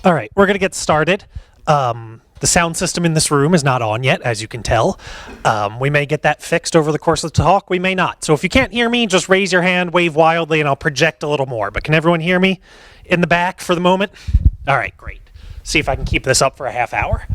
All right, we're going to get started. The sound system in this room is not on yet, as you can tell. We may get that fixed over the course of the talk. We may not. So if you can't hear me, just raise your hand, wave wildly, and I'll project a little more. But can everyone hear me in the back for the moment? All right, great. See if I can keep this up for a half hour.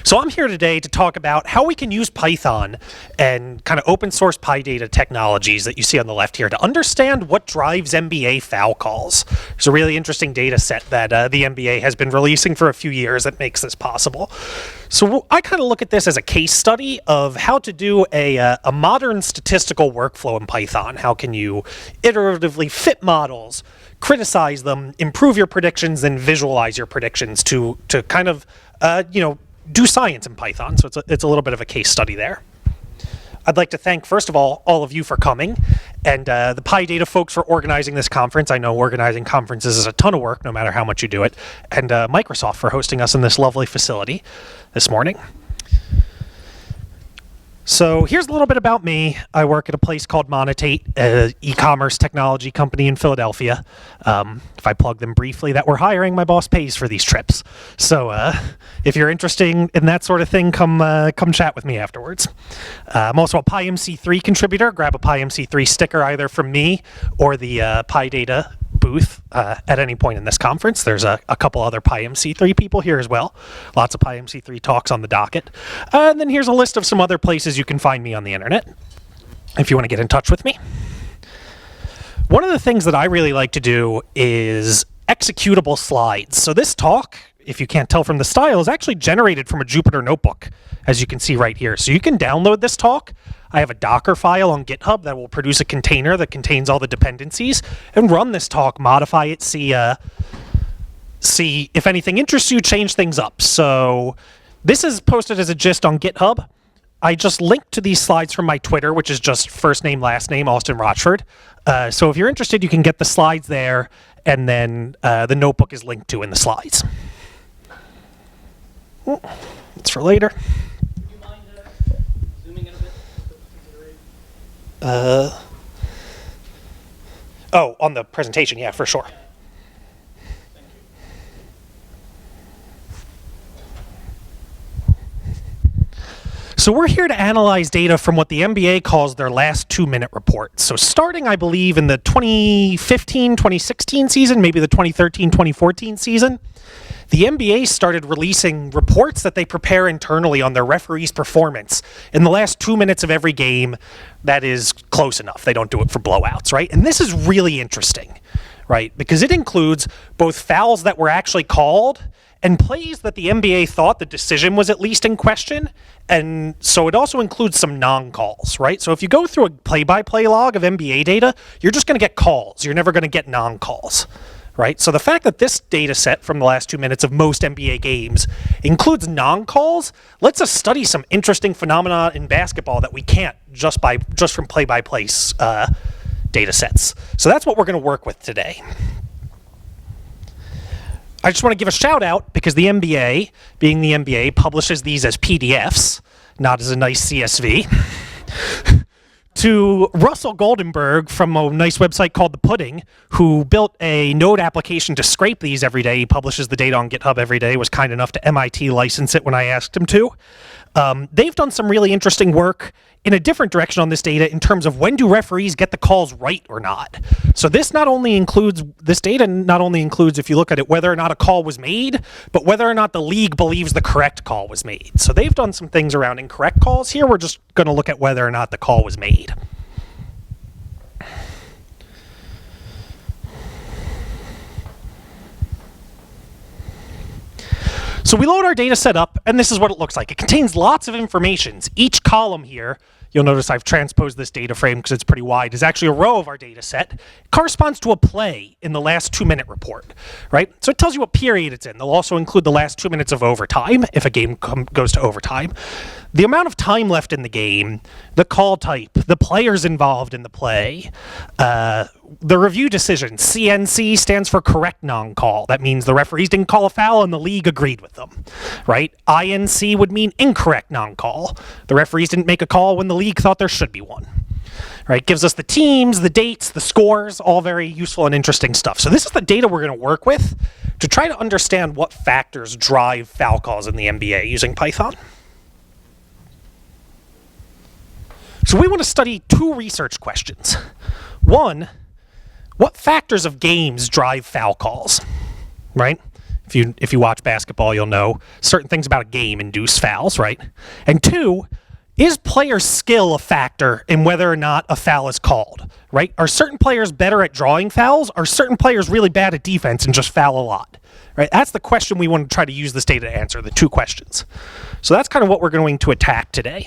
So I'm here today to talk about how we can use Python and kind of open source PyData technologies that you see on the left here to understand what drives NBA foul calls. There's a really interesting data set that the NBA has been releasing for a few years that makes this possible. So I kind of look at this as a case study of how to do a modern statistical workflow in Python. How can you iteratively fit models, criticize them, improve your predictions, and visualize your predictions to kind of, do science in Python. So it's a little bit of a case study there. I'd like to thank, first of all of you for coming, and the PyData folks for organizing this conference. I know organizing conferences is a ton of work, no matter how much you do it, and Microsoft for hosting us in this lovely facility this morning. So here's a little bit about me. I work at a place called Monotate, an e-commerce technology company in Philadelphia. If I plug them briefly, that we're hiring, my boss pays for these trips. So if you're interested in that sort of thing, come chat with me afterwards. I'm also a PyMC3 contributor. Grab a PyMC3 sticker either from me or the PyData booth at any point in this conference. There's a couple other PyMC3 people here as well. Lots of PyMC3 talks on the docket. And then here's a list of some other places you can find me on the internet if you want to get in touch with me. One of the things that I really like to do is executable slides. So this talk, if you can't tell from the style, is actually generated from a Jupyter notebook, as you can see right here. So you can download this talk. I have a Docker file on GitHub that will produce a container that contains all the dependencies, and run this talk, modify it, see if anything interests you, change things up. So this is posted as a gist on GitHub. I just linked to these slides from my Twitter, which is just first name, last name, Austin Rochford. So if you're interested, you can get the slides there, and then the notebook is linked to in the slides. It's for later. Would you mind zooming in a bit? On the presentation, yeah, for sure. Thank you. So we're here to analyze data from what the NBA calls their last 2-minute report. So starting, I believe, in the 2015-2016 season, maybe the 2013-2014 season, the NBA started releasing reports that they prepare internally on their referees' performance in the last 2 minutes of every game. That is close enough. They don't do it for blowouts, right? And this is really interesting, right? Because it includes both fouls that were actually called and plays that the NBA thought the decision was at least in question. And so it also includes some non-calls, right? So if you go through a play-by-play log of NBA data, you're just going to get calls. You're never going to get non-calls. Right? So the fact that this data set from the last 2 minutes of most NBA games includes non-calls lets us study some interesting phenomena in basketball that we can't just from play-by-play data sets. So that's what we're going to work with today. I just want to give a shout out because the NBA, being the NBA, publishes these as PDFs, not as a nice CSV. To Russell Goldenberg from a nice website called The Pudding, who built a Node application to scrape these every day. He publishes the data on GitHub every day, was kind enough to MIT license it when I asked him to. They've done some really interesting work in a different direction on this data in terms of when do referees get the calls right or not. So this data not only includes, if you look at it, whether or not a call was made, but whether or not the league believes the correct call was made. So they've done some things around incorrect calls. Here we're just going to look at whether or not the call was made. So we load our data set up, and this is what it looks like. It contains lots of information. Each column here, you'll notice I've transposed this data frame because it's pretty wide, is actually a row of our data set. It corresponds to a play in the last 2-minute report, right? So it tells you what period it's in. They'll also include the last 2 minutes of overtime if a game goes to overtime. The amount of time left in the game, the call type, the players involved in the play, the review decision. CNC stands for correct non-call. That means the referees didn't call a foul and the league agreed with them, right? INC would mean incorrect non-call. The referees didn't make a call when the league thought there should be one. right? Gives us the teams, the dates, the scores, all very useful and interesting stuff. So this is the data we're going to work with to try to understand what factors drive foul calls in the NBA using Python. So we want to study two research questions. One, what factors of games drive foul calls, right? If you watch basketball, you'll know certain things about a game induce fouls, right? And two, is player skill a factor in whether or not a foul is called, right? Are certain players better at drawing fouls? Are certain players really bad at defense and just foul a lot, right? That's the question we want to try to use this data to answer, the two questions. So that's kind of what we're going to attack today.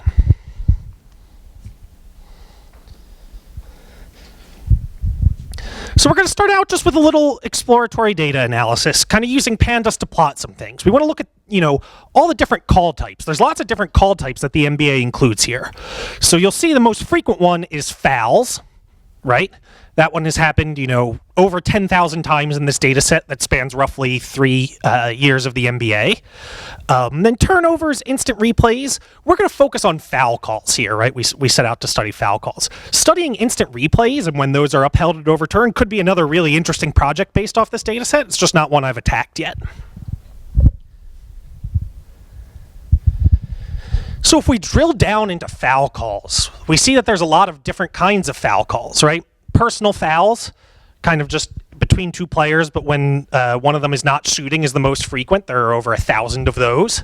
So we're going to start out just with a little exploratory data analysis, kind of using pandas to plot some things. We want to look at, all the different call types. There's lots of different call types that the NBA includes here. So you'll see the most frequent one is fouls, right? That one has happened, over 10,000 times in this data set that spans roughly 3 years of the NBA. Then turnovers, instant replays. We're going to focus on foul calls here, right? We set out to study foul calls. Studying instant replays and when those are upheld and overturned could be another really interesting project based off this data set. It's just not one I've attacked yet. So if we drill down into foul calls, we see that there's a lot of different kinds of foul calls, right? Personal fouls, kind of just between two players, but when one of them is not shooting is the most frequent. There are over 1,000 of those,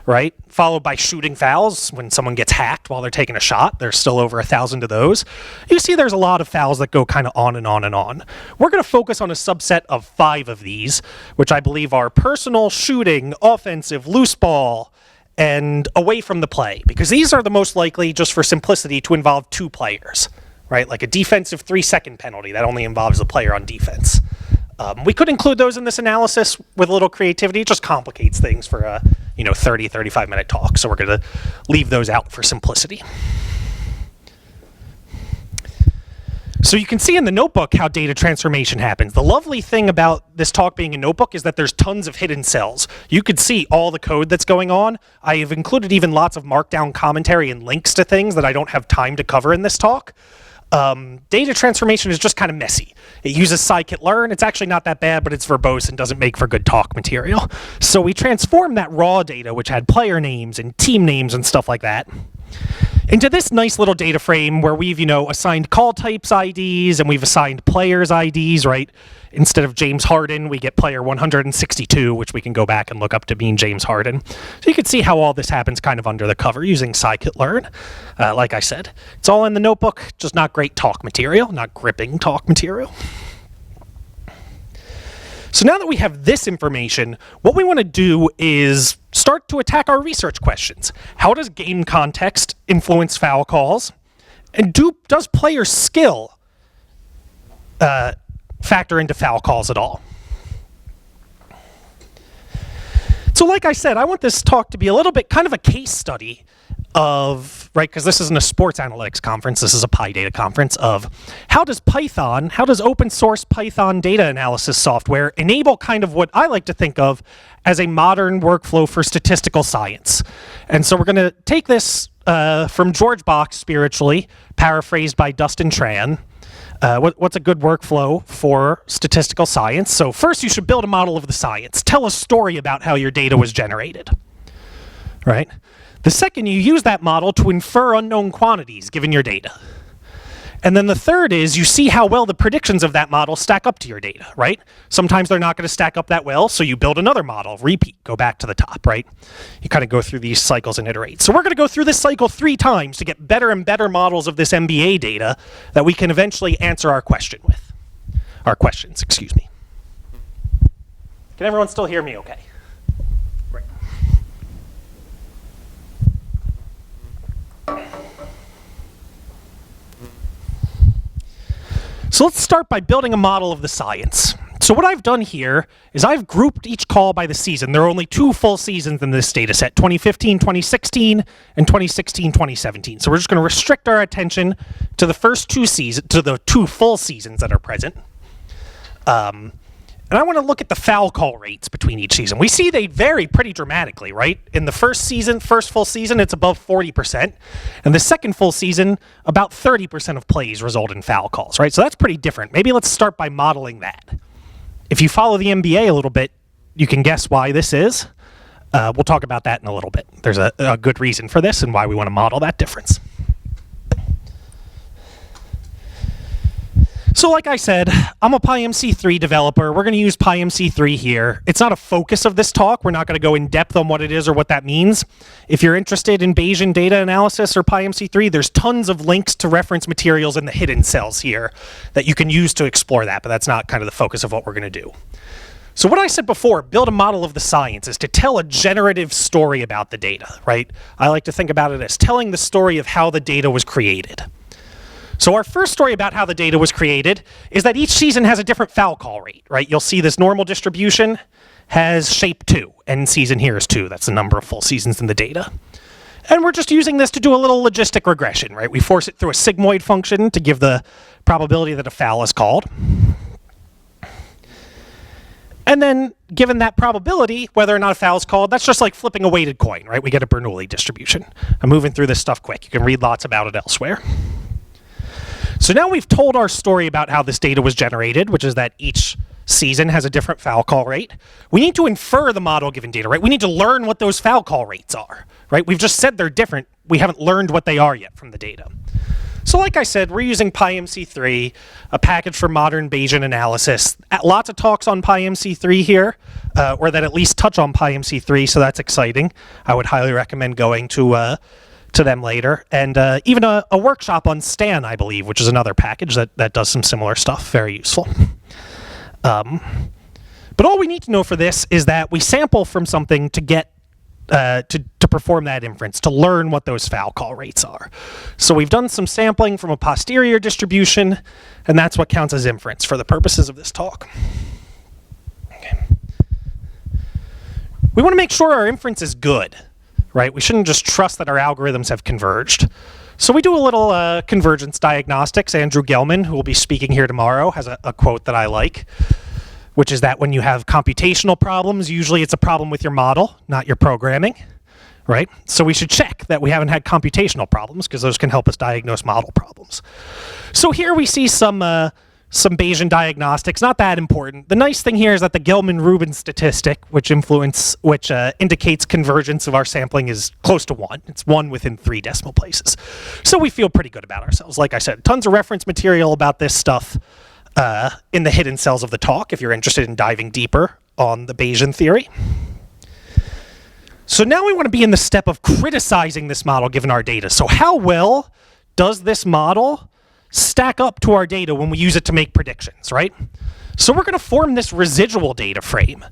right? Followed by shooting fouls. When someone gets hacked while they're taking a shot, there's still over 1,000 of those. You see there's a lot of fouls that go kind of on and on and on. We're going to focus on a subset of 5 of these, which I believe are personal, shooting, offensive, loose ball, and away from the play, because these are the most likely, just for simplicity, to involve 2 players, right? Like a defensive 3-second penalty that only involves a player on defense. We could include those in this analysis with a little creativity. It just complicates things for a 30, 35-minute talk, so we're going to leave those out for simplicity. So you can see in the notebook how data transformation happens. The lovely thing about this talk being a notebook is that there's tons of hidden cells. You could see all the code that's going on. I have included even lots of markdown commentary and links to things that I don't have time to cover in this talk. Data transformation is just kind of messy. It uses scikit-learn. It's actually not that bad, but it's verbose and doesn't make for good talk material. So we transformed that raw data, which had player names and team names and stuff like that, into this nice little data frame where we've, assigned call types IDs and we've assigned players IDs, right? Instead of James Harden, we get player 162, which we can go back and look up to mean James Harden. So you can see how all this happens kind of under the cover using scikit-learn. Like I said, it's all in the notebook, just not great talk material, not gripping talk material. So now that we have this information, what we want to do is start to attack our research questions. How does game context influence foul calls? And does player skill factor into foul calls at all? So like I said, I want this talk to be a little bit kind of a case study of, right, because this isn't a sports analytics conference, this is a PyData conference, of how does open source Python data analysis software enable kind of what I like to think of as a modern workflow for statistical science. And so we're going to take this from George Box spiritually, paraphrased by Dustin Tran. What's a good workflow for statistical science? So first you should build a model of the science. Tell a story about how your data was generated, right? The second, you use that model to infer unknown quantities given your data. And then the third is you see how well the predictions of that model stack up to your data, right? Sometimes they're not going to stack up that well, so you build another model, repeat, go back to the top, right? You kind of go through these cycles and iterate. So we're going to go through this cycle 3 times to get better and better models of this NBA data that we can eventually answer our questions, excuse me. Can everyone still hear me okay? Right. So let's start by building a model of the science. So what I've done here is I've grouped each call by the season. There are only 2 full seasons in this data set, 2015, 2016, and 2016, 2017. So we're just going to restrict our attention to the first 2 seasons, to the 2 full seasons that are present. And And I want to look at the foul call rates between each season. We see they vary pretty dramatically, right? In the first full season, it's above 40%. And the second full season, about 30% of plays result in foul calls, right? So that's pretty different. Maybe let's start by modeling that. If you follow the NBA a little bit, you can guess why this is. We'll talk about that in a little bit. There's a good reason for this and why we want to model that difference. So like I said, I'm a PyMC3 developer. We're going to use PyMC3 here. It's not a focus of this talk. We're not going to go in depth on what it is or what that means. If you're interested in Bayesian data analysis or PyMC3, there's tons of links to reference materials in the hidden cells here that you can use to explore that, but that's not kind of the focus of what we're going to do. So what I said before, build a model of the science, is to tell a generative story about the data, right? I like to think about it as telling the story of how the data was created. So our first story about how the data was created is that each season has a different foul call rate, right? You'll see this normal distribution has shape 2. End season here is 2. That's the number of full seasons in the data. And we're just using this to do a little logistic regression, right? We force it through a sigmoid function to give the probability that a foul is called. And then, given that probability, whether or not a foul is called, that's just like flipping a weighted coin, right? We get a Bernoulli distribution. I'm moving through this stuff quick. You can read lots about it elsewhere. So now we've told our story about how this data was generated, which is that each season has a different foul call rate. We need to infer the model given data, right? We need to learn what those foul call rates are, right? We've just said they're different. We haven't learned what they are yet from the data. So like I said, we're using PyMC3, a package for modern Bayesian analysis. Lots of talks on PyMC3 here, or that at least touch on PyMC3, so that's exciting. I would highly recommend going to them later. And even a workshop on Stan, I believe, which is another package that does some similar stuff. Very useful. But all we need to know for this is that we sample from something to get to perform that inference, to learn what those foul call rates are. So we've done some sampling from a posterior distribution, and that's what counts as inference for the purposes of this talk. Okay. We want to make sure our inference is good, right? We shouldn't just trust that our algorithms have converged. So we do a little convergence diagnostics. Andrew Gelman, who will be speaking here tomorrow, has a quote that I like, which is that when you have computational problems, usually it's a problem with your model, not your programming, right? So we should check that we haven't had computational problems, because those can help us diagnose model problems. So here we see some Bayesian diagnostics, not that important. The nice thing here is that the Gelman-Rubin statistic, which indicates convergence of our sampling, is close to 1. It's 1 within 3 decimal places. So we feel pretty good about ourselves. Like I said, tons of reference material about this stuff in the hidden cells of the talk, if you're interested in diving deeper on the Bayesian theory. So now we want to be in the step of criticizing this model given our data. So how well does this model stack up to our data when we use it to make predictions, right? So we're going to form this residual data frame.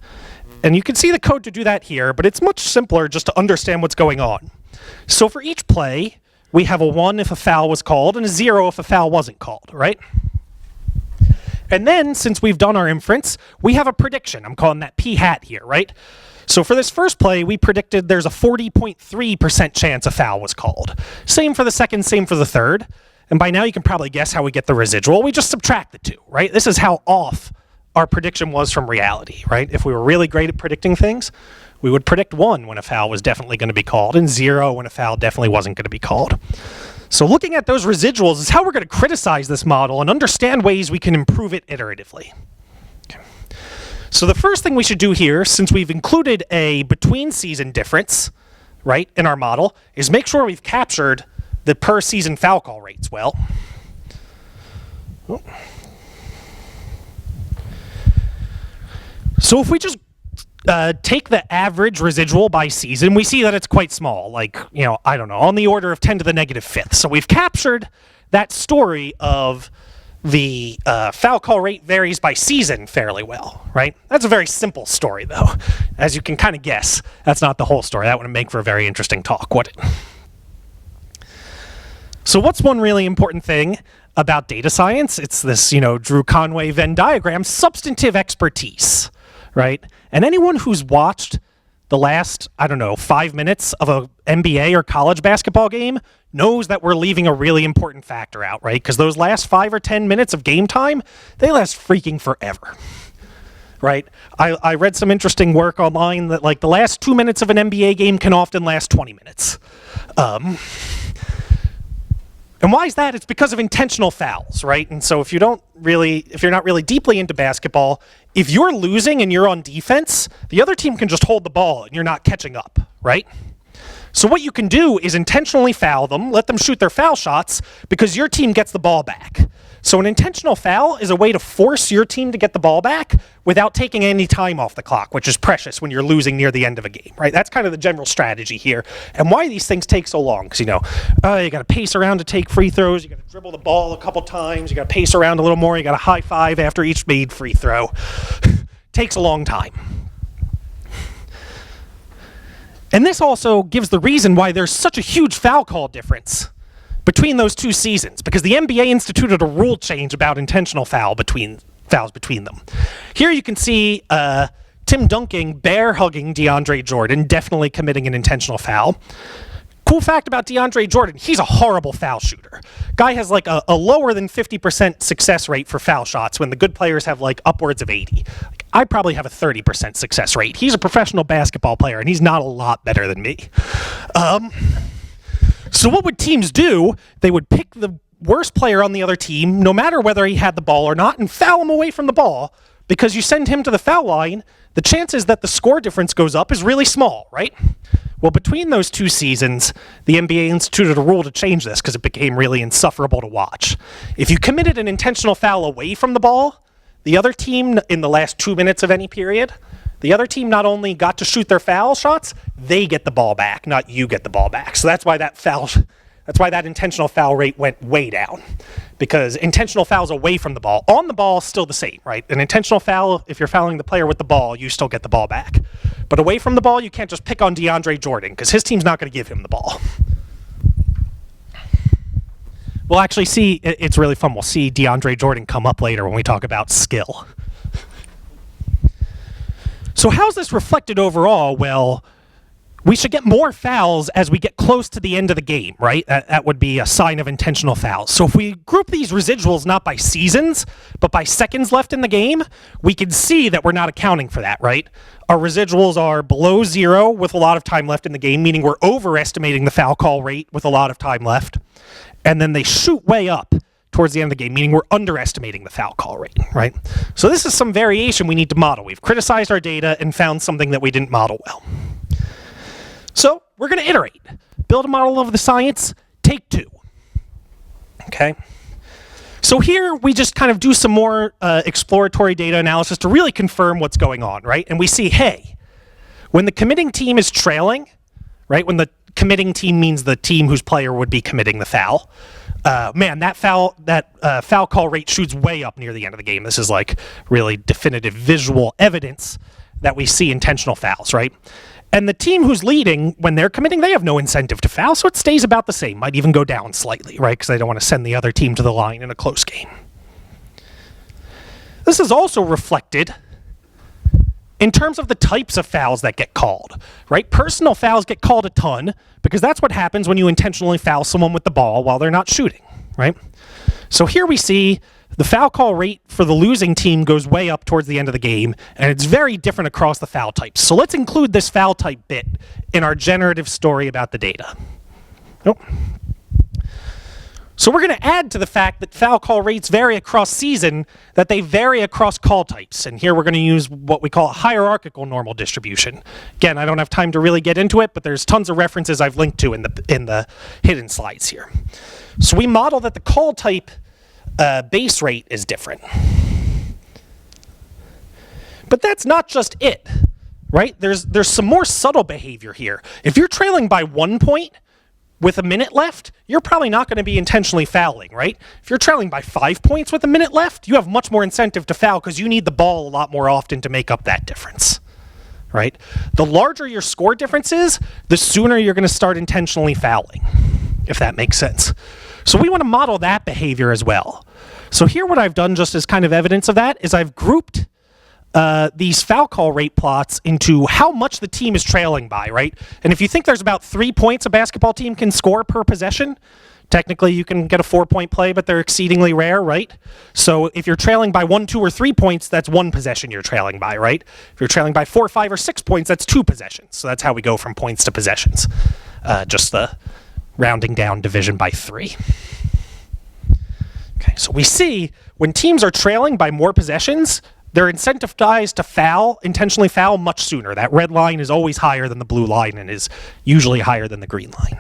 And you can see the code to do that here, but it's much simpler just to understand what's going on. So for each play, we have a 1 if a foul was called and a 0 if a foul wasn't called, right? And then, since we've done our inference, we have a prediction. I'm calling that p hat here, right? So for this first play, we predicted there's a 40.3% chance a foul was called. Same for the second, same for the third. And by now you can probably guess how we get the residual. We just subtract the two, right? This is how off our prediction was from reality, right? If we were really great at predicting things, we would predict 1 when a foul was definitely going to be called and 0 when a foul definitely wasn't going to be called. So looking at those residuals is how we're going to criticize this model and understand ways we can improve it iteratively. Okay. So the first thing we should do here, since we've included a between season difference, right, in our model, is make sure we've captured the per season foul call rates well. So if we just take the average residual by season, we see that it's quite small, like, I don't know, on the order of 10 to the negative fifth. So we've captured that story of the foul call rate varies by season fairly well, right? That's a very simple story, though. As you can kind of guess, that's not the whole story. That wouldn't make for a very interesting talk, would it? So what's one really important thing about data science? It's this, Drew Conway Venn diagram, substantive expertise, right? And anyone who's watched the last, 5 minutes of a NBA or college basketball game knows that we're leaving a really important factor out, right? Because those last 5 or 10 minutes of game time, they last freaking forever. right? I read some interesting work online that like the last 2 minutes of an NBA game can often last 20 minutes. And why is that? It's because of intentional fouls, right? And so if you're not really deeply into basketball, if you're losing and you're on defense, the other team can just hold the ball and you're not catching up, right? So what you can do is intentionally foul them, let them shoot their foul shots, because your team gets the ball back. So an intentional foul is a way to force your team to get the ball back without taking any time off the clock, which is precious when you're losing near the end of a game, right? That's kind of the general strategy here. And why these things take so long, because, you got to pace around to take free throws, you got to dribble the ball a couple times, you got to pace around a little more, you got to high five after each made free throw. Takes a long time. And this also gives the reason why there's such a huge foul call difference between those two seasons, because the NBA instituted a rule change about intentional fouls between them. Here you can see Tim Duncan bear hugging DeAndre Jordan, definitely committing an intentional foul. Cool fact about DeAndre Jordan, he's a horrible foul shooter. Guy has like a lower than 50% success rate for foul shots when the good players have like upwards of 80. I probably have a 30% success rate. He's a professional basketball player, and he's not a lot better than me. So what would teams do? They would pick the worst player on the other team, no matter whether he had the ball or not, and foul him away from the ball, because you send him to the foul line, the chances that the score difference goes up is really small, right? Well, between those two seasons, the NBA instituted a rule to change this because it became really insufferable to watch. If you committed an intentional foul away from the ball, the other team, in the last 2 minutes of any period, the other team not only got to shoot their foul shots, they get the ball back, not you get the ball back. So that's why that intentional foul rate went way down, because intentional fouls away from the ball, on the ball, still the same, right? An intentional foul, if you're fouling the player with the ball, you still get the ball back. But away from the ball, you can't just pick on DeAndre Jordan, because his team's not going to give him the ball. We'll actually see, it's really fun, we'll see DeAndre Jordan come up later when we talk about skill. So how's this reflected overall? Well, we should get more fouls as we get close to the end of the game, right? That would be a sign of intentional fouls. So if we group these residuals not by seasons, but by seconds left in the game, we can see that we're not accounting for that, right? Our residuals are below 0 with a lot of time left in the game, meaning we're overestimating the foul call rate with a lot of time left. And then they shoot way up towards the end of the game, meaning we're underestimating the foul call rate, right? So this is some variation we need to model. We've criticized our data and found something that we didn't model well. So we're going to iterate. Build a model of the science, take 2. Okay? So here we just kind of do some more exploratory data analysis to really confirm what's going on, right? And we see, hey, when the committing team is trailing, right? When the committing team means the team whose player would be committing the foul, that foul call rate shoots way up near the end of the game. This is like really definitive visual evidence that we see intentional fouls, right? And the team who's leading, when they're committing, they have no incentive to foul, so it stays about the same. Might even go down slightly, right? Because they don't want to send the other team to the line in a close game. This is also reflected in terms of the types of fouls that get called, right? Personal fouls get called a ton, because that's what happens when you intentionally foul someone with the ball while they're not shooting, right? So here we see the foul call rate for the losing team goes way up towards the end of the game, and it's very different across the foul types. So let's include this foul type bit in our generative story about the data. So we're going to add to the fact that foul call rates vary across season, that they vary across call types. And here we're going to use what we call a hierarchical normal distribution. Again, I don't have time to really get into it, but there's tons of references I've linked to in the hidden slides here. So we model that the call type base rate is different. But that's not just it, right? There's some more subtle behavior here. If you're trailing by 1 point with a minute left, you're probably not going to be intentionally fouling, right? If you're trailing by 5 points with a minute left, you have much more incentive to foul because you need the ball a lot more often to make up that difference, right? The larger your score difference is, the sooner you're going to start intentionally fouling, if that makes sense. So we want to model that behavior as well. So here what I've done, just as kind of evidence of that, is I've grouped these foul call rate plots into how much the team is trailing by, right? And if you think there's about 3 points a basketball team can score per possession, Technically, you can get a 4-point play, but they're exceedingly rare, right? So if you're trailing by 1, 2, or 3 points, that's 1 possession you're trailing by, right? If you're trailing by 4, 5, or 6 points, that's 2 possessions. So that's how we go from points to possessions. Just the rounding down division by 3. Okay, so we see when teams are trailing by more possessions, they're incentivized to intentionally foul much sooner. That red line is always higher than the blue line and is usually higher than the green line.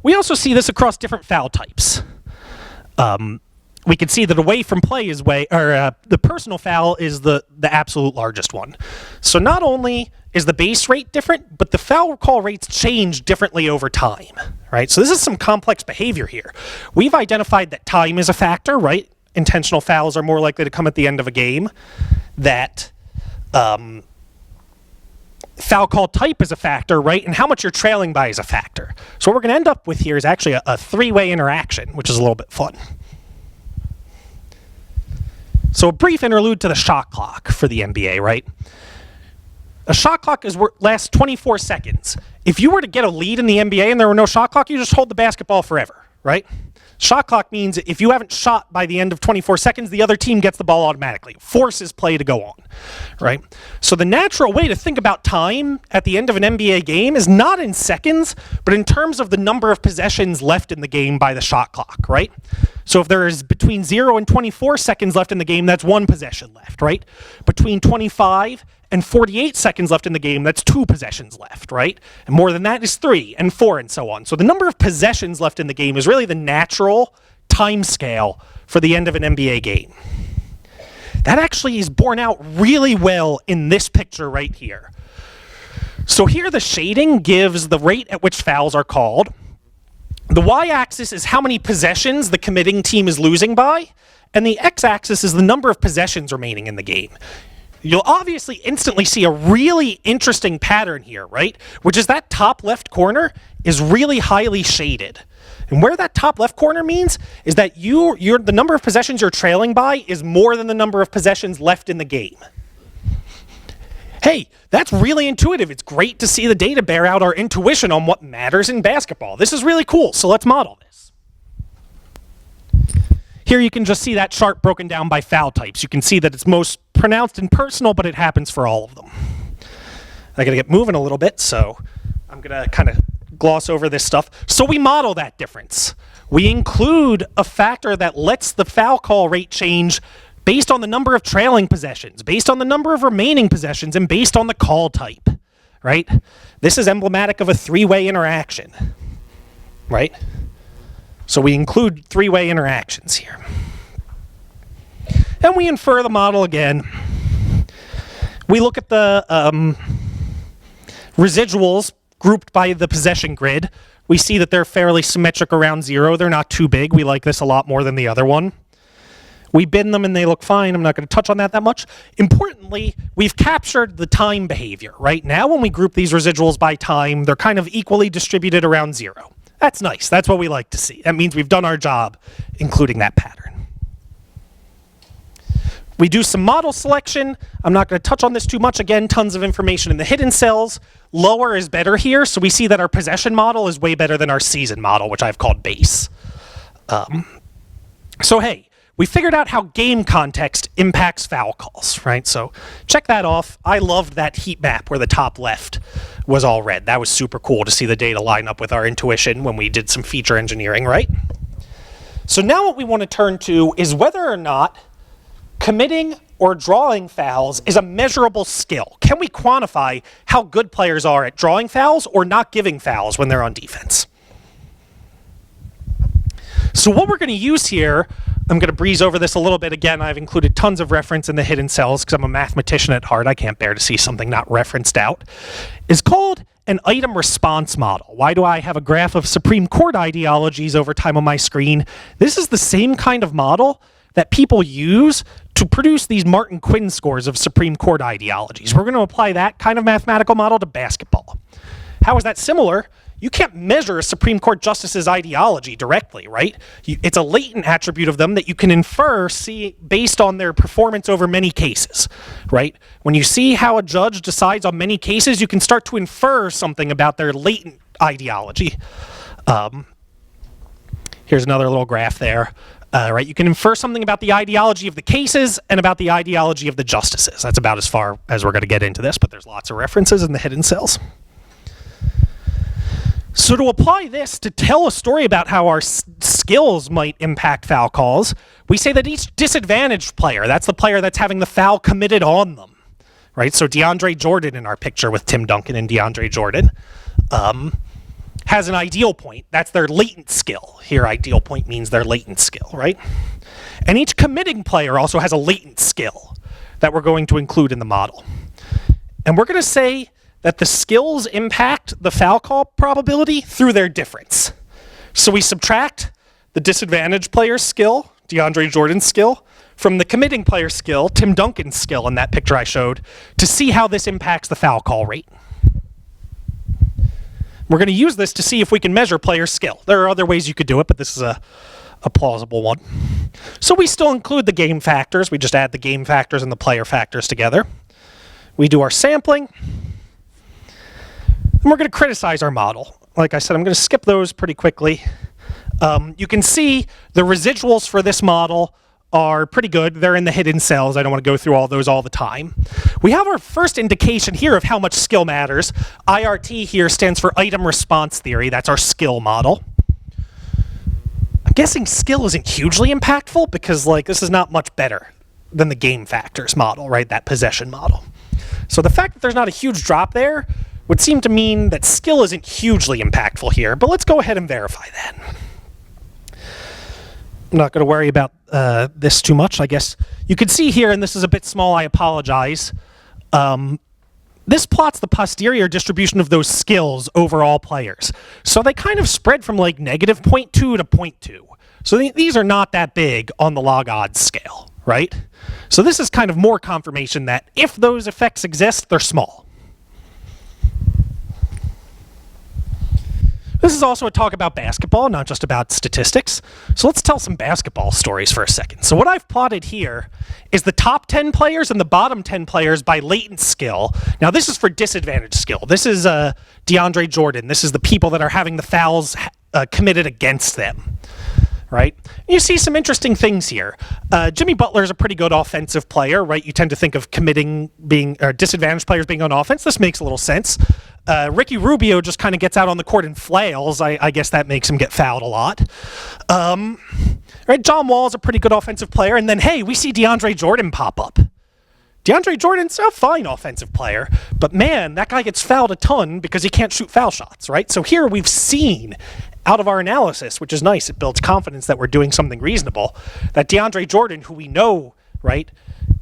We also see this across different foul types. We can see that away from play is the personal foul is the absolute largest one. So not only is the base rate different, but the foul call rates change differently over time, right? So this is some complex behavior here. We've identified that time is a factor, right? Intentional fouls are more likely to come at the end of a game. That foul call type is a factor, right? And how much you're trailing by is a factor. So what we're going to end up with here is actually a 3-way interaction, which is a little bit fun. So a brief interlude to the shot clock for the NBA, right? A shot clock lasts 24 seconds. If you were to get a lead in the NBA and there were no shot clock, you just hold the basketball forever, right? Shot clock means if you haven't shot by the end of 24 seconds, the other team gets the ball automatically. Forces play to go on, right? So the natural way to think about time at the end of an NBA game is not in seconds, but in terms of the number of possessions left in the game by the shot clock, right? So if there is between 0 and 24 seconds left in the game, that's 1 possession left, right? Between 25 and 48 seconds left in the game, that's 2 possessions left, right? And more than that is 3 and 4 and so on. So the number of possessions left in the game is really the natural time scale for the end of an NBA game. That actually is borne out really well in this picture right here. So here the shading gives the rate at which fouls are called. The y-axis is how many possessions the committing team is losing by, and the x-axis is the number of possessions remaining in the game. You'll obviously instantly see a really interesting pattern here, right? Which is that top left corner is really highly shaded. And where that top left corner means is that the number of possessions you're trailing by is more than the number of possessions left in the game. Hey, that's really intuitive. It's great to see the data bear out our intuition on what matters in basketball. This is really cool, so let's model this. Here you can just see that chart broken down by foul types. You can see that it's most pronounced in personal, but it happens for all of them. I gotta get moving a little bit, so I'm gonna kind of gloss over this stuff. So we model that difference. We include a factor that lets the foul call rate change based on the number of trailing possessions, based on the number of remaining possessions, and based on the call type, right? This is emblematic of a 3-way interaction, right? So we include 3-way interactions here. And we infer the model again. We look at the residuals grouped by the possession grid. We see that they're fairly symmetric around 0. They're not too big. We like this a lot more than the other one. We bin them and they look fine. I'm not going to touch on that much. Importantly, we've captured the time behavior, right? Now when we group these residuals by time, they're kind of equally distributed around 0. That's nice. That's what we like to see. That means we've done our job, including that pattern. We do some model selection. I'm not going to touch on this too much. Again, tons of information in the hidden cells. Lower is better here, so we see that our possession model is way better than our season model, which I've called base. So hey, we figured out how game context impacts foul calls, right? So check that off. I loved that heat map where the top left was all red. That was super cool to see the data line up with our intuition when we did some feature engineering, right? So now what we want to turn to is whether or not committing or drawing fouls is a measurable skill. Can we quantify how good players are at drawing fouls or not giving fouls when they're on defense? So what we're going to use here, I'm going to breeze over this a little bit. Again, I've included tons of reference in the hidden cells because I'm a mathematician at heart. I can't bear to see something not referenced out. Is called an item response model. Why do I have a graph of Supreme Court ideologies over time on my screen? This is the same kind of model that people use to produce these Martin Quinn scores of Supreme Court ideologies. We're going to apply that kind of mathematical model to basketball. How is that similar? You can't measure a Supreme Court justice's ideology directly, right? It's a latent attribute of them that you can infer, see, based on their performance over many cases, right? When you see how a judge decides on many cases, you can start to infer something about their latent ideology. Here's another little graph there. Right, you can infer something about the ideology of the cases and about the ideology of the justices. That's about as far as we're going to get into this, but there's lots of references in the hidden cells. So to apply this to tell a story about how our skills might impact foul calls, we say that each disadvantaged player, that's the player that's having the foul committed on them, right? So DeAndre Jordan in our picture with Tim Duncan and DeAndre Jordan, has an ideal point. That's their latent skill. Here, ideal point means their latent skill, right? And each committing player also has a latent skill that we're going to include in the model. And we're going to say that the skills impact the foul call probability through their difference. So we subtract the disadvantaged player's skill, DeAndre Jordan's skill, from the committing player's skill, Tim Duncan's skill in that picture I showed, to see how this impacts the foul call rate. We're going to use this to see if we can measure player skill. There are other ways you could do it, but this is a plausible one. So we still include the game factors. We just add the game factors and the player factors together. We do our sampling. And we're going to criticize our model. Like I said, I'm going to skip those pretty quickly. You can see the residuals for this model are pretty good. They're in the hidden cells. I don't want to go through all those all the time. We have our first indication here of how much skill matters. IRT here stands for item response theory. That's our skill model. I'm guessing skill isn't hugely impactful because this is not much better than the game factors model, right? That possession model. So the fact that there's not a huge drop there would seem to mean that skill isn't hugely impactful here, but let's go ahead and verify that. I'm not going to worry about this too much. I guess you can see here, and this is a bit small, I apologize. This plots the posterior distribution of those skills over all players. So they kind of spread from negative 0.2 to 0.2. So these are not that big on the log odds scale, right? So this is kind of more confirmation that if those effects exist, they're small. This is also a talk about basketball, not just about statistics. So let's tell some basketball stories for a second. So what I've plotted here is the top 10 players and the bottom 10 players by latent skill. Now this is for disadvantaged skill. This is DeAndre Jordan. This is the people that are having the fouls committed against them. Right? You see some interesting things here. Jimmy Butler is a pretty good offensive player, right? You tend to think of disadvantaged players being on offense. This makes a little sense. Ricky Rubio just kind of gets out on the court and flails. I guess that makes him get fouled a lot. Right? John Wall is a pretty good offensive player. And then, hey, we see DeAndre Jordan pop up. DeAndre Jordan's a fine offensive player, but man, that guy gets fouled a ton because he can't shoot foul shots, right? So here we've seen out of our analysis, which is nice, it builds confidence that we're doing something reasonable, that DeAndre Jordan, who we know, right,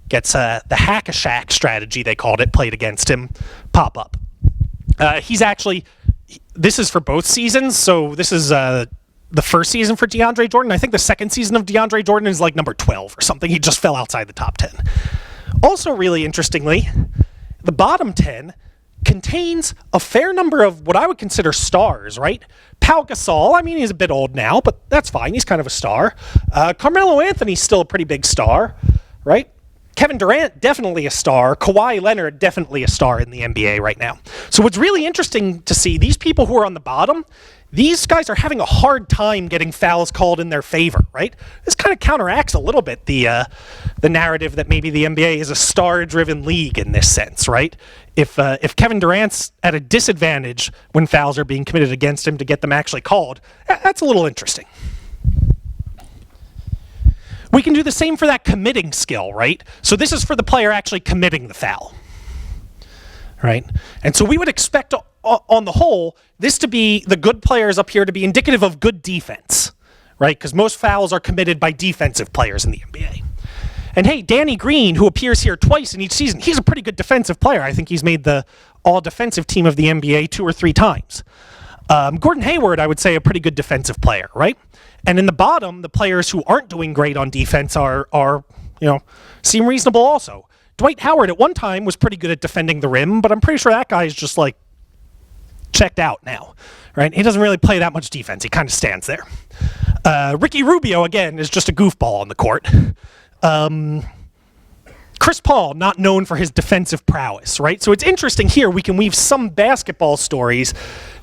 gets the hack-a-shack strategy, they called it, played against him, pop up. He's actually, this is for both seasons, so this is the first season for DeAndre Jordan. I think the second season of DeAndre Jordan is number 12 or something. He just fell outside the top 10. Also, really interestingly, the bottom 10 contains a fair number of what I would consider stars, right? Pau Gasol, he's a bit old now, but that's fine. He's kind of a star. Carmelo Anthony's still a pretty big star, right? Kevin Durant, definitely a star. Kawhi Leonard, definitely a star in the NBA right now. So what's really interesting to see, these people who are on the bottom, these guys are having a hard time getting fouls called in their favor, right? This kind of counteracts a little bit the narrative that maybe the NBA is a star-driven league in this sense, right? If Kevin Durant's at a disadvantage when fouls are being committed against him to get them actually called, that's a little interesting. We can do the same for that committing skill, right? So this is for the player actually committing the foul, right? And so we would expect, on the whole, this to be, the good players up here to be indicative of good defense, right? Because most fouls are committed by defensive players in the NBA. And hey, Danny Green, who appears here twice in each season, he's a pretty good defensive player. I think he's made the all-defensive team of the NBA 2 or 3 times. Gordon Hayward, I would say, a pretty good defensive player, right? And in the bottom, the players who aren't doing great on defense are seem reasonable also. Dwight Howard at one time was pretty good at defending the rim, but I'm pretty sure that guy is just checked out now, right? He doesn't really play that much defense. He kind of stands there. Ricky Rubio, again, is just a goofball on the court. Chris Paul, not known for his defensive prowess, right? So it's interesting here, we can weave some basketball stories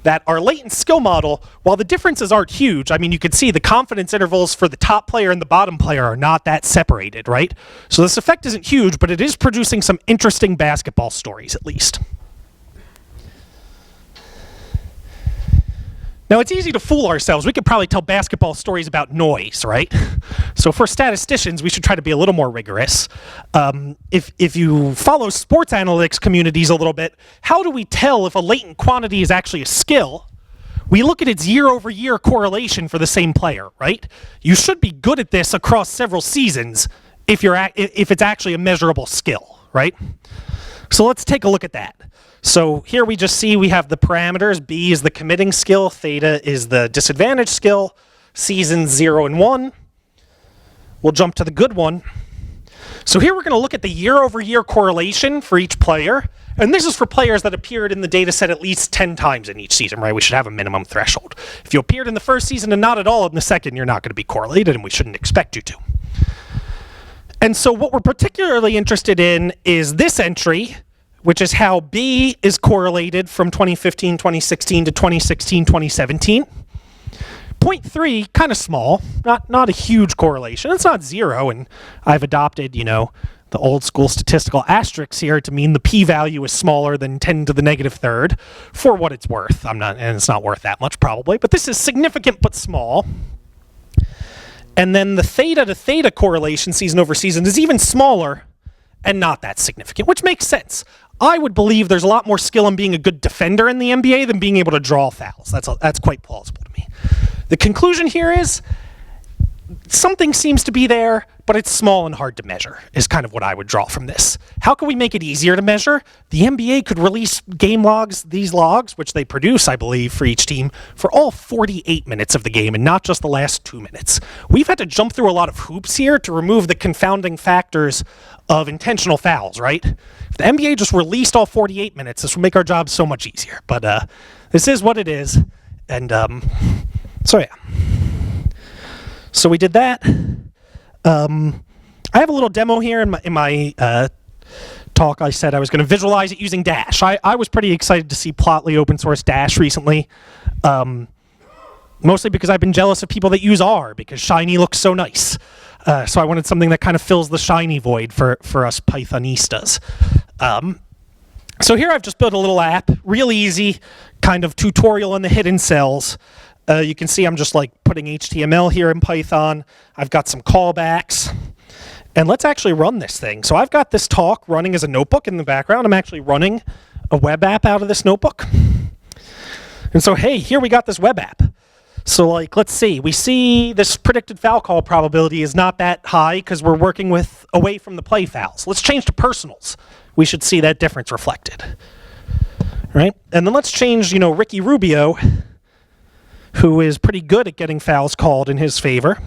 that our latent skill model, while the differences aren't huge, I mean, you can see the confidence intervals for the top player and the bottom player are not that separated, right? So this effect isn't huge, but it is producing some interesting basketball stories, at least. Now, it's easy to fool ourselves. We could probably tell basketball stories about noise, right? So for statisticians, we should try to be a little more rigorous. If you follow sports analytics communities a little bit, how do we tell if a latent quantity is actually a skill? We look at its year-over-year correlation for the same player, right? You should be good at this across several seasons if it's actually a measurable skill, right? So let's take a look at that. So here we just see we have the parameters. B is the committing skill, theta is the disadvantage skill, seasons 0 and 1. We'll jump to the good one. So here we're going to look at the year-over-year correlation for each player. And this is for players that appeared in the data set at least 10 times in each season, right? We should have a minimum threshold. If you appeared in the first season and not at all in the second, you're not going to be correlated, and we shouldn't expect you to. And so what we're particularly interested in is this entry, which is how B is correlated from 2015, 2016 to 2016, 2017. 0.3, kind of small, not a huge correlation. It's not 0, and I've adopted, the old school statistical asterisks here to mean the p-value is smaller than 10 to the negative third, for what it's worth. And it's not worth that much probably, but this is significant but small. And then the theta to theta correlation season over season is even smaller and not that significant, which makes sense. I would believe there's a lot more skill in being a good defender in the NBA than being able to draw fouls. That's quite plausible to me. The conclusion here is something seems to be there, but it's small and hard to measure, is kind of what I would draw from this. How can we make it easier to measure? The NBA could release game logs, these logs, which they produce, I believe, for each team, for all 48 minutes of the game and not just the last 2 minutes. We've had to jump through a lot of hoops here to remove the confounding factors of intentional fouls, right? If the NBA just released all 48 minutes, this would make our job so much easier. But this is what it is. And so, yeah. So we did that. I have a little demo here in my talk. I said I was going to visualize it using Dash. I was pretty excited to see Plotly open source Dash recently, mostly because I've been jealous of people that use R, because Shiny looks so nice. So I wanted something that kind of fills the Shiny void for us Pythonistas. So here I've just built a little app, real easy, kind of tutorial on the hidden cells. You can see I'm just like putting HTML here in Python. I've got some callbacks. And let's actually run this thing. So I've got this talk running as a notebook in the background. I'm actually running a web app out of this notebook. And so, hey, here we got this web app. So like, let's see. We see this predicted foul call probability is not that high because we're working with away from the play fouls. Let's change to personals. We should see that difference reflected. Right? And then let's change, Ricky Rubio, who is pretty good at getting fouls called in his favor,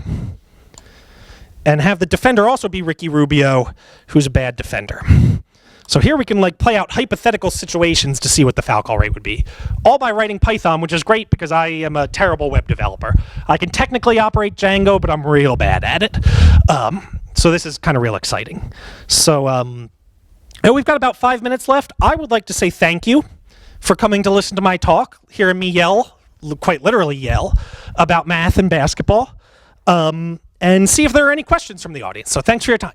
and have the defender also be Ricky Rubio, who's a bad defender. So here we can play out hypothetical situations to see what the foul call rate would be, all by writing Python, which is great because I am a terrible web developer. I can technically operate Django, but I'm real bad at it. So this is kind of real exciting. So we've got about 5 minutes left. I would like to say thank you for coming to listen to my talk, hearing me yell, quite literally yell, about math and basketball, and see if there are any questions from the audience. So thanks for your time.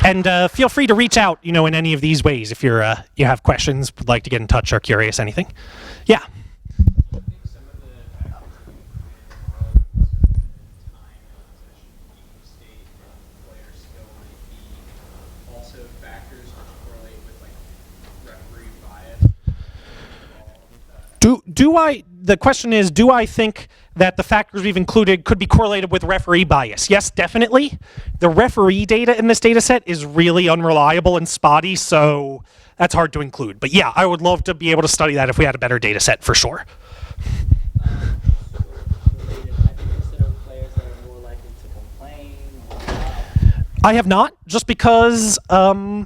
And feel free to reach out, in any of these ways if you have questions, would like to get in touch, or curious, anything. Yeah. The question is, do I think that the factors we've included could be correlated with referee bias? Yes, definitely. The referee data in this data set is really unreliable and spotty, so that's hard to include. But yeah, I would love to be able to study that if we had a better data set, for sure. I have not, just because I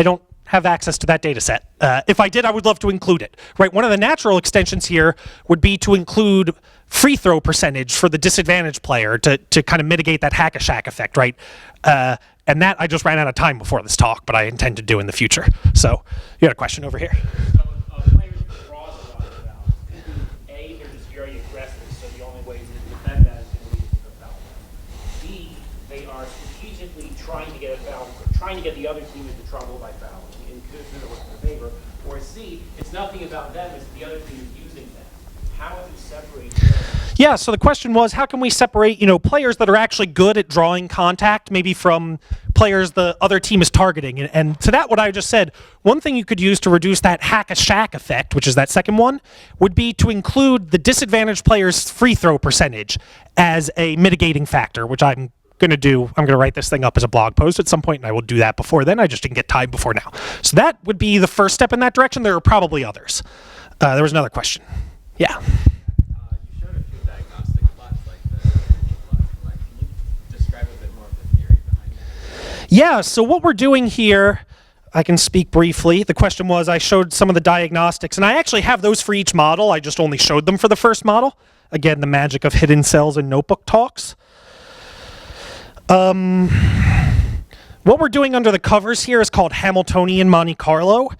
don't have access to that data set. If I did, I would love to include it. Right? One of the natural extensions here would be to include free throw percentage for the disadvantaged player to kind of mitigate that hack-a-shack effect, right? And that I just ran out of time before this talk, but I intend to do in the future. So you had a question over here. So players draws a lot of fouls. A, they're just very aggressive, so the only way to defend that is going to be to foul. B, they are strategically trying to get a foul, trying to get the other team into trouble by fouling in their favor. Or C, it's nothing about them, it's the other team is using them. How would you separate them? Yeah, so the question was, how can we separate, players that are actually good at drawing contact, maybe from players the other team is targeting? And to that, what I just said, one thing you could use to reduce that hack-a-shack effect, which is that second one, would be to include the disadvantaged player's free throw percentage as a mitigating factor, which I'm going to do. I'm going to write this thing up as a blog post at some point, and I will do that before then. I just didn't get time before now. So that would be the first step in that direction. There are probably others. There was another question. Yeah. You showed a few diagnostic plots like the energy plots. Can you describe a bit more of the theory behind it? Yeah, so what we're doing here, I can speak briefly. The question was, I showed some of the diagnostics, and I actually have those for each model. I just only showed them for the first model. Again, the magic of hidden cells and notebook talks. What we're doing under the covers here is called Hamiltonian Monte Carlo.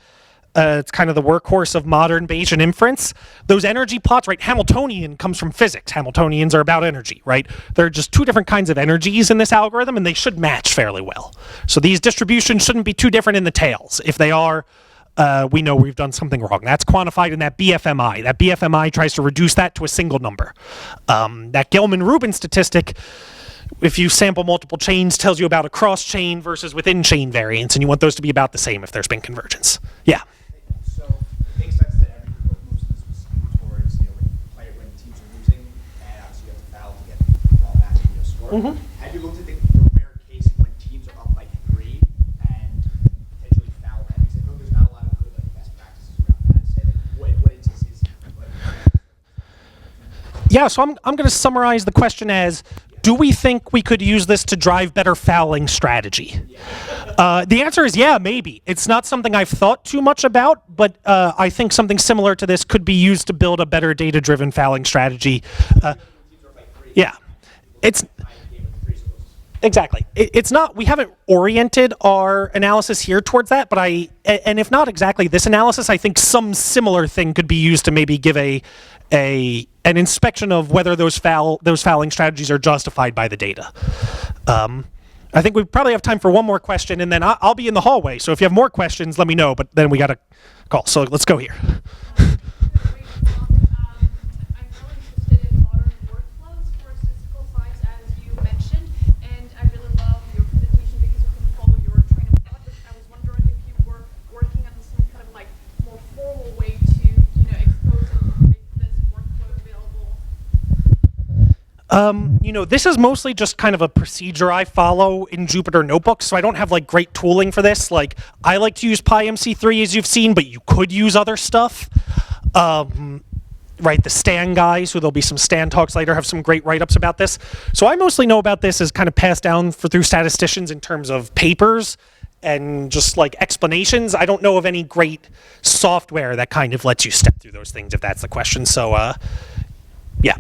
It's kind of the workhorse of modern Bayesian inference. Those energy plots, right? Hamiltonian comes from physics. Hamiltonians are about energy, right? There are just two different kinds of energies in this algorithm, and they should match fairly well. So these distributions shouldn't be too different in the tails. If they are, we know we've done something wrong. That's quantified in that BFMI. That BFMI tries to reduce that to a single number. That Gelman-Rubin statistic, if you sample multiple chains, tells you about a cross-chain versus within-chain variance, and you want those to be about the same if there's been convergence. Yeah. So it makes sense that every group of moves was skewed towards, when teams are losing, and obviously you have to foul to get the ball back and score. Have you looked at the rare case when teams are up like 3 and potentially foul them? Because I know there's not a lot of good best practices around that. Say what instances. Yeah, so I'm going to summarize the question as, do we think we could use this to drive better fouling strategy? The answer is yeah, maybe. It's not something I've thought too much about, but I think something similar to this could be used to build a better data-driven fouling strategy. Yeah, it's exactly. It's not. We haven't oriented our analysis here towards that, but and if not exactly this analysis, I think some similar thing could be used to maybe give an inspection of whether those fouling strategies are justified by the data. I think we probably have time for one more question, and then I'll be in the hallway. So if you have more questions, let me know. But then we got to call. So let's go here. I'm really interested in modern workflows for statistical science, as you mentioned, and I really love your presentation because you can follow your train of thought. But I was wondering if you were working on some kind of more formal way to expose and make this workflow available. This is mostly just kind of a procedure I follow in Jupyter Notebooks, so I don't have great tooling for this. I like to use PyMC3 as you've seen, but you could use other stuff. Right, the Stan guys, who there'll be some Stan talks later, have some great write-ups about this. So I mostly know about this as kind of passed down through statisticians in terms of papers and just explanations. I don't know of any great software that kind of lets you step through those things, if that's the question. So, yeah.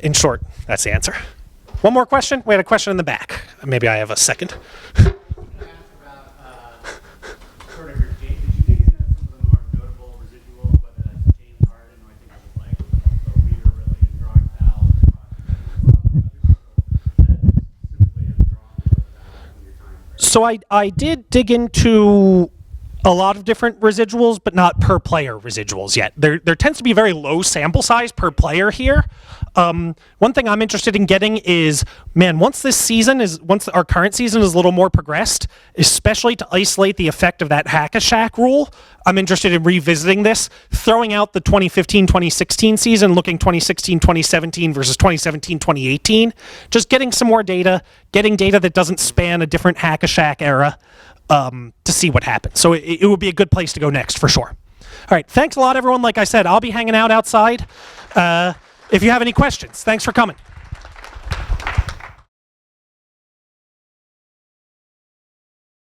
In short, that's the answer. One more question? We had a question in the back. Maybe I have a second. I asked about sort of your did you dig into some of the more notable residual, whether that's James Harden, who I think was the leader really in drawing fouls, simply in drawing fouls in your time frame? So I did dig into a lot of different residuals, but not per player residuals yet. There tends to be a very low sample size per player here. One thing I'm interested in getting is, once our current season is a little more progressed, especially to isolate the effect of that hack-a-shack rule, I'm interested in revisiting this, throwing out the 2015-2016 season, looking 2016-2017 versus 2017-2018, just getting some more data, getting data that doesn't span a different hack-a-shack era, to see what happens. So it would be a good place to go next, for sure. All right, thanks a lot, everyone. Like I said, I'll be hanging out outside if you have any questions. Thanks for coming.